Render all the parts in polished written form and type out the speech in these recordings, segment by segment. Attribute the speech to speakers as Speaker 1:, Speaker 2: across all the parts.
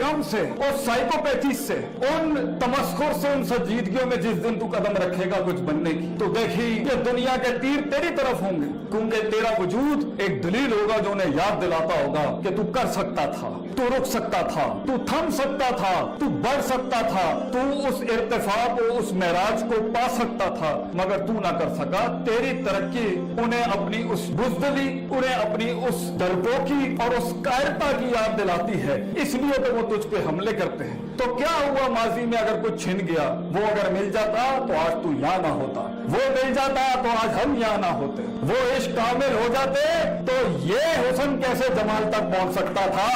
Speaker 1: भ्रम से, उस साइकोपैथी से, उन तमस्खुर से, उन संजीदगियों में जिस दिन तू कदम रखेगा कुछ बनने की, तो देखी ये दुनिया के तीर तेरी तरफ होंगे, क्योंकि तेरा वजूद एक दलील होगा जो उन्हें याद दिलाता होगा कि तू कर सकता था, तू रुक सकता था, तू थम सकता था, तू बढ़ सकता था, तू उस इर्तिफा को, उस महराज को पा सकता था, मगर तू ना कर सका। तेरी तरक्की उन्हें अपनी उस बुज़दिली, उन्हें अपनी उस डरपोकी और उस कायरता की याद दिलाती है, इसलिए तो वो तुझ पे हमले करते हैं। तो क्या हुआ माजी में अगर कुछ छिन गया, वो अगर मिल जाता तो आज तू यहाँ ना होता, वो मिल जाता तो आज हम यहाँ ना होते, वो इश्क कामिल हो जाते तो ये हुस्न कैसे जमाल तक पहुंच सकता था।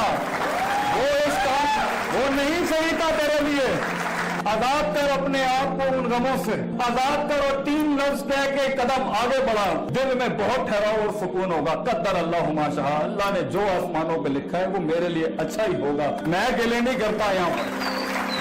Speaker 1: वो इश्क वो नहीं सही था तेरे लिए। आजाद कर अपने आप को उन गमों से, आजाद कर और 3 लफ्ज कह के कदम आगे बढ़ा, दिल में बहुत ठहराव और सुकून होगा। कद्दर अल्लाह मा शाह, अल्लाह ने जो आसमानों पे लिखा है वो मेरे लिए अच्छा ही होगा। मैं गिले नहीं करता, यहाँ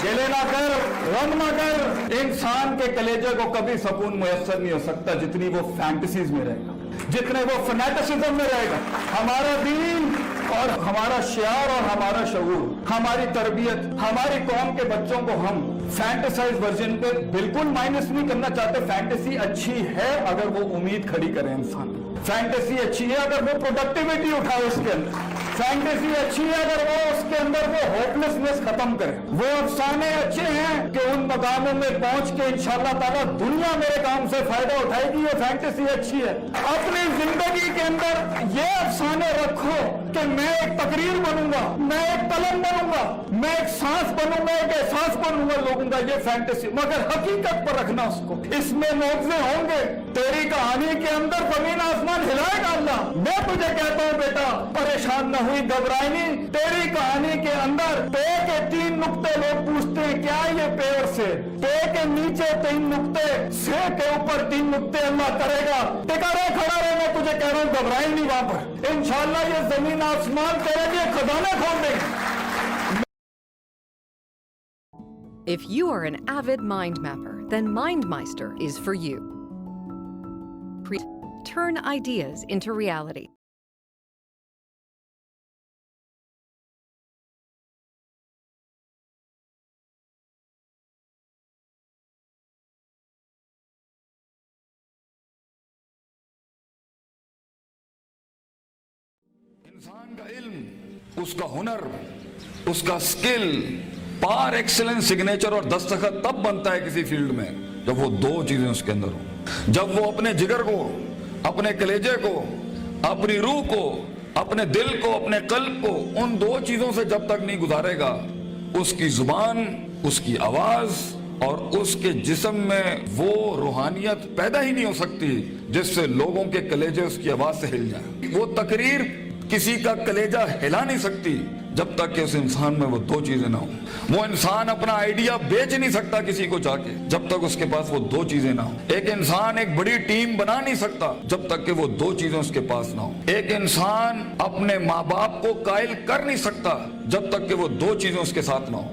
Speaker 1: गिले ना कर, गम ना कर। इंसान के कलेजे को कभी सुकून मुयस्सर नहीं हो सकता जितनी वो फैंटेसीज में रहेगा, जितने वो फनेटिसिज्म में रहेगा। हमारा दीन और हमारा शियार और हमारा शऊर, हमारी तरबियत, हमारी कौम के बच्चों को हम फैंटेसाइज वर्जन पे बिल्कुल माइनस नहीं करना चाहते। फैंटेसी अच्छी है अगर वो उम्मीद खड़ी करे इंसान, फैंटेसी अच्छी है अगर वो प्रोडक्टिविटी उठाए उसके अंदर, फैंटेसी अच्छी है अगर वो उसके अंदर वो होपलेसनेस खत्म करे। वो अफसाने अच्छे हैं कि उन मकामों में पहुंच के इंशाअल्लाह ताला दुनिया मेरे काम से फायदा उठाएगी, ये फैंटेसी अच्छी है। अपनी जिंदगी के अंदर ये अफसाने रखो कि मैं एक तकरीर बनूंगा, मैं एक कलम बनूंगा, मैं एक सांस बनूंगा, एक एहसास बनूंगा लोगों का, ये फैंटेसी। मगर हकीकत पर रखना उसको, इसमें मौजे होंगे। तेरी कहानी के अंदर जमीन आसमान हिलाएगा अल्लाह। मैं तुझे कहता हूँ बेटा, परेशान न हुई, घबराए नहीं। तेरी कहानी के अंदर पे के 3 नुक्ते लोग पूछते हैं क्या ये पेड़ से, पे के नीचे 3 नुक्ते, से के ऊपर 3 नुक्ते अल्लाह करेगा। टिका रहे, खड़ा रहे, मैं तुझे कह रहा हूँ घबराए नहीं वहां पर। इंशाअल्लाह ये जमीन आसमान तेरे लिए खजाने खोल देंगे।
Speaker 2: If you are an avid mind mapper, then MindMeister is for you. Turn ideas into reality.
Speaker 1: इंसान का इल्म, उसका हुनर, उसका स्किल, पार एक्सीलेंस सिग्नेचर और दस्तखत तब बनता है किसी फील्ड में जब वो 2 चीजें उसके अंदर हो। जब वो अपने जिगर को, अपने कलेजे को, अपनी रूह को, अपने दिल को, अपने कल्ब को, उन 2 चीजों से जब तक नहीं गुजारेगा, उसकी जुबान, उसकी आवाज और उसके जिस्म में वो रूहानियत पैदा ही नहीं हो सकती जिससे लोगों के कलेजे उसकी आवाज से हिल जाए। वो तकरीर किसी का कलेजा हिला नहीं सकती जब तक कि उस इंसान में वो 2 चीजें ना हो। वो इंसान अपना आइडिया बेच नहीं सकता किसी को जाके जब तक उसके पास वो 2 चीजें ना हो। एक इंसान एक बड़ी टीम बना नहीं सकता जब तक कि वो 2 चीजें उसके पास ना हो। एक इंसान अपने माँ बाप को कायल कर नहीं सकता जब तक कि वो 2 चीजें उसके साथ ना हो।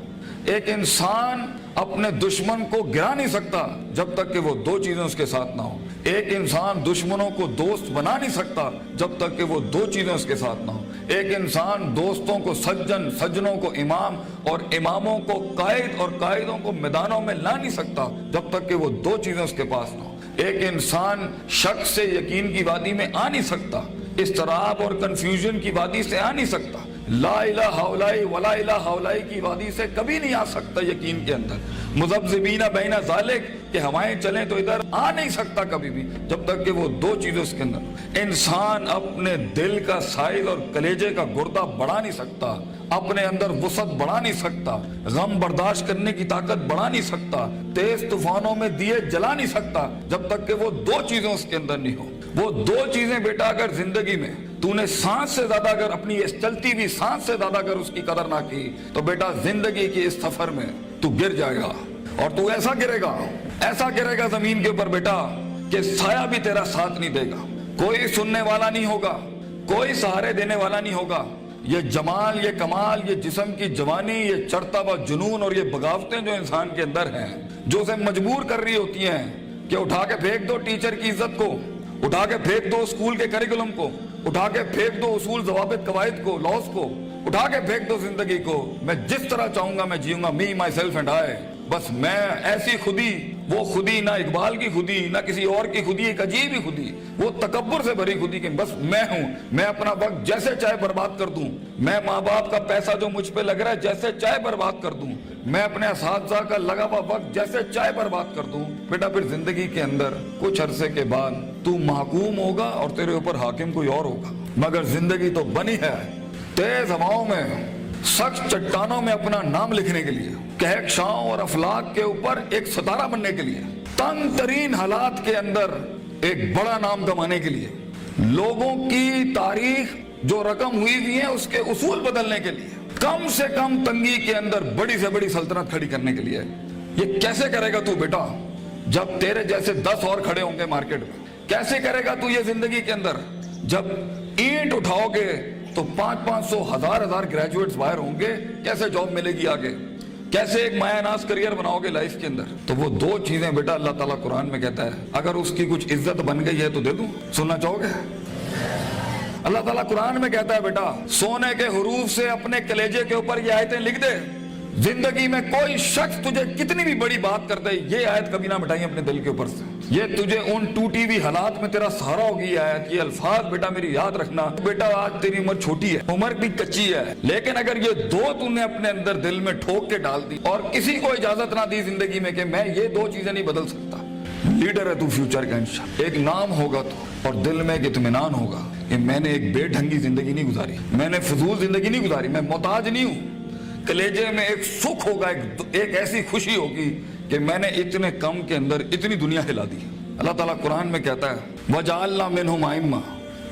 Speaker 1: एक इंसान अपने दुश्मन को गिरा नहीं सकता जब तक कि वो 2 चीजें उसके साथ ना हो। एक इंसान दुश्मनों को दोस्त बना नहीं सकता जब तक कि वो 2 चीजें उसके साथ ना हो। एक इंसान दोस्तों को सज्जन, सज्जनों को इमाम और इमामों को कायद और कायदों को मैदानों में ला नहीं सकता जब तक कि वो 2 चीजें उसके पास ना हो। एक इंसान शक से यकीन की वादी में आ नहीं सकता, इस्तराब और कंफ्यूजन की वादी से आ नहीं सकता, ला इलाहा इल्लल्लाह वला इलाहा इल्लल्लाह की वादी से कभी नहीं आ सकता यकीन के अंदर। मुज़ब्ज़िबीना बैना ज़ालिक कि हवाएं चलें तो इधर आ नहीं सकता कभी भी जब तक कि वो 2 चीजें उसके अंदर। इंसान अपने दिल का साइज और कलेजे का गुर्दा बढ़ा नहीं सकता, अपने अंदर वसत बढ़ा नहीं सकता, गम बर्दाश्त करने की ताकत बढ़ा नहीं सकता, तेज तूफानों में दिए जला नहीं सकता जब तक कि वो 2 चीजें उसके अंदर नहीं हो। वो 2 चीजें बेटा अगर जिंदगी में तूने सांस से ज्यादा अगर अपनी इस चलती हुई सांस से ज्यादा अगर उसकी कदर ना की तो बेटा जिंदगी के इस सफर में तू गिर जाएगा। और तू ऐसा गिरेगा जमीन के ऊपर बेटा कि साया भी तेरा साथ नहीं देगा, कोई सुनने वाला नहीं होगा, कोई सहारे देने वाला नहीं होगा। ये जमाल, ये कमाल, ये जिस्म की जवानी, ये चढ़ता हुआ जुनून और ये बगावतें जो इंसान के अंदर हैं, जो उसे मजबूर कर रही होती हैं कि उठा के फेंक दो टीचर की इज्जत को, उठा के फेंक दो स्कूल के करिकुलम को, उठा के फेंक दो उसूल, ज़वाबित, कवायद को, लॉस को, उठा के फेंक दो जिंदगी को, मैं जिस तरह चाहूंगा मैं जीऊंगा, मी माई सेल्फ एंड आई। बस मैं ऐसी खुदी, वो खुदी ना इकबाल की खुदी ना किसी और की खुदी, एक अजीब ही खुदी, वो तकब्बुर से भरी खुदी कि बस मैं हूं, मैं अपना वक्त जैसे चाहे बर्बाद कर दूं, मैं माँ बाप का पैसा जो मुझ पे लग रहा है जैसे चाहे बर्बाद कर दूं, मैं अपने असातिज़ा का लगा हुआ वक्त जैसे चाहे बर्बाद कर दूं। बेटा फिर जिंदगी के अंदर कुछ अरसे के बाद तू महकूम होगा और तेरे ऊपर हाकिम कोई और होगा, मगर जिंदगी तो बनी है तेज हवाओं में, सख्त चट्टानों में अपना नाम लिखने के लिए, कहकशाओं और अफलाक के ऊपर एक सितारा बनने के लिए, तंग तरीन हालात के अंदर एक बड़ा नाम कमाने के लिए, लोगों की तारीख जो रकम हुई हुई है उसके उसूल बदलने के लिए, कम से कम तंगी के अंदर बड़ी से बड़ी सल्तनत खड़ी करने के लिए। ये कैसे करेगा तू बेटा जब तेरे जैसे 10 और खड़े होंगे मार्केट में? कैसे करेगा तू ये जिंदगी के अंदर जब ईंट उठाओगे तो 500 1000 ग्रेजुएट्स बाहर होंगे? कैसे जॉब मिलेगी आगे? कैसे एक मायानाज करियर बनाओगे लाइफ के अंदर? तो वो दो चीजें बेटा अल्लाह ताला कुरान में कहता है, अगर उसकी कुछ इज्जत बन गई है तो दे दूं। सुनना चाहोगे? अल्लाह ताला कुरान में कहता है बेटा सोने के हुरूफ से अपने कलेजे के ऊपर ये आयतें लिख दे, जिंदगी में कोई शख्स तुझे कितनी भी बड़ी बात कर दे, ये आयत कभी ना मिटाई अपने दिल के ऊपर से। ये तुझे उन टूटी हुई हालात में तेरा सहारा होगी ये आयत, ये अल्फाज बेटा मेरी याद रखना। बेटा आज तेरी उम्र छोटी है, उम्र भी कच्ची है, लेकिन अगर ये दो तूने अपने अंदर दिल में ठोक के डाल दी और किसी को इजाजत ना दी जिंदगी में कि मैं ये दो चीजें नहीं बदल सकता, लीडर है तू फ्यूचर का इंशाअल्लाह। एक नाम होगा तो और दिल में एक इत्मीनान होगा कि मैंने एक बेढंगी जिंदगी नहीं गुजारी, मैंने फजूल जिंदगी नहीं गुजारी, मैं मोहताज नहीं हूं। कलेजे में एक सुख होगा, एक ऐसी खुशी होगी कि मैंने इतने कम के अंदर इतनी दुनिया हिला दी। अल्लाह ताला कुरान में कहता है वजअलना मिनहुम आइम्मा,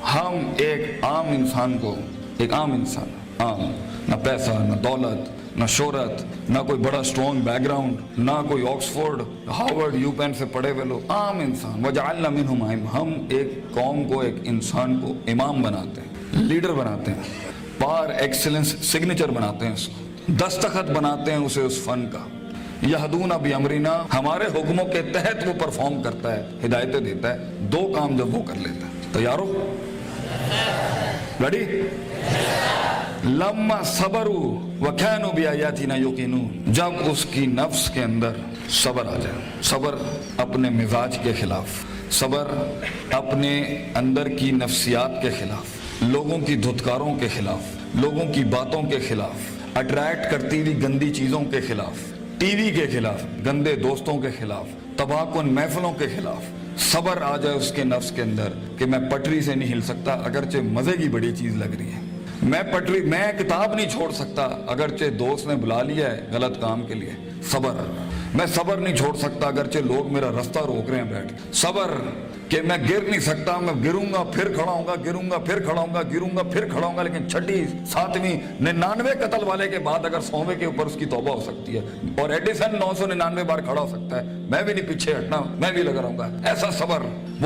Speaker 1: हम एक आम इंसान को, एक आम इंसान, आम, ना पैसा ना दौलत ना शोहरत ना कोई बड़ा स्ट्रॉन्ग बैकग्राउंड ना कोई ऑक्सफोर्ड हार्वर्ड यूपेन से पढ़े हुए लोग, आम इंसान। वजअलना मिनहुम आइम्मा, हम एक कौम को, एक इंसान को इमाम बनाते हैं, लीडर बनाते हैं, पार एक्सीलेंस सिग्नेचर बनाते हैं, उसको दस्तखत बनाते हैं उसे उस फन का। यहदूना बि अमरिना, हमारे हुक्मों के तहत वो परफॉर्म करता है, हिदायतें देता है। दो काम जब वो कर लेता है, तैयार हो? रेडी? लम्मा सबरू व कैनू बिआयातिना युकीनून, जब उसकी नफ्स के अंदर सबर आ जाए, सबर अपने मिजाज के खिलाफ, सबर अपने अंदर की नफ्सियात के खिलाफ, लोगों की धुतकारों के खिलाफ, लोगों की बातों के खिलाफ, अट्रैक्ट करती हुई गंदी चीजों के खिलाफ, टीवी के खिलाफ, गंदे दोस्तों के खिलाफ, तबाकुन महफिलों के खिलाफ, सबर आ जाए उसके नफ्स के अंदर कि मैं पटरी से नहीं हिल सकता अगरचे मजे की बड़ी चीज लग रही है, मैं किताब नहीं छोड़ सकता अगरचे दोस्त ने बुला लिया है गलत काम के लिए, सबर। मैं सबर नहीं छोड़ सकता अगरचे लोग मेरा रास्ता रोक रहे हैं बैठ, सबर कि मैं गिर नहीं सकता, मैं गिरूंगा फिर खड़ा होऊंगा, गिरूंगा फिर खड़ा होऊंगा, गिरूंगा फिर खड़ा होऊंगा, लेकिन छठी 7वीं 99 कत्ल वाले के बाद अगर 100वें के ऊपर उसकी तौबा हो सकती है और एडिसन 999 बार खड़ा हो सकता है, मैं भी नहीं पीछे हटना, मैं भी लगा रहूंगा। ऐसा सबर